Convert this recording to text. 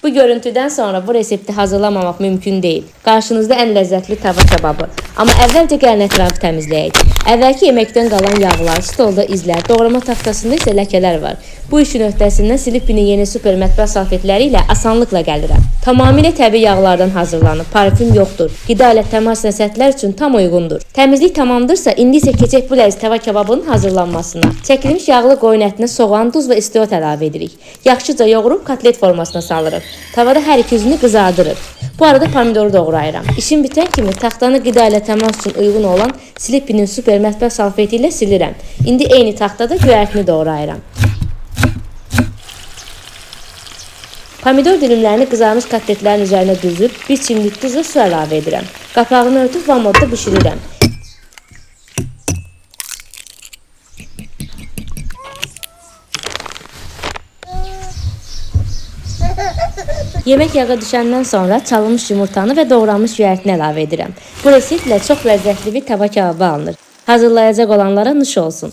Bu görüntüdən sonra bu resepti hazırlamamaq mümkün deyil. Qarşınızda ən ləzzətli tava kababı. Amma əvvəlcə gəlin ətrafı təmizləyək. Əvvəlki yeməkdən qalan yağlar, stolda izlər, doğrama taxtasında isə ləkələr var. Bu işin öhdəsindən Sleepy'nin yeni super mətbəx salfetləri ilə asanlıqla gəlirəm. Tamamilə təbii yağlardan hazırlanıb, parfüm yoxdur. Qida ilə təmas edən səthlər üçün tam uyğundur. Təmizlik tamamdırsa, indi isə keçək bu ləziz tava kababının hazırlanmasına. Çəkilmiş yağlı qoyun ətinə soğan, duz və istiot əlavə edirik. Yaxşıca yoğurub kotlet formasına salırıq. Tavada hər iki üzünü qızardırır. Bu arada pomidoru doğrayıram. İşim bitən kimi taxtanı qida ilə təmas üçün uyğun olan Sleepy'nin super mətbəx salfeti ilə silirəm. İndi eyni taxtada göyərtini doğrayıram. Pomidor dilimlərini qızarmış kotletlərin üzərinə düzüb, bir çimdik duz və su əlavə edirəm. Qapağını örtüb van modda bişirirəm. Yemək yağı düşəndən sonra çalınmış yumurtanı və doğranmış göyərtini əlavə edirəm. Bu reseptlə çox ləzzətli bir tava kababı alınır. Hazırlayacaq olanlara nuş olsun.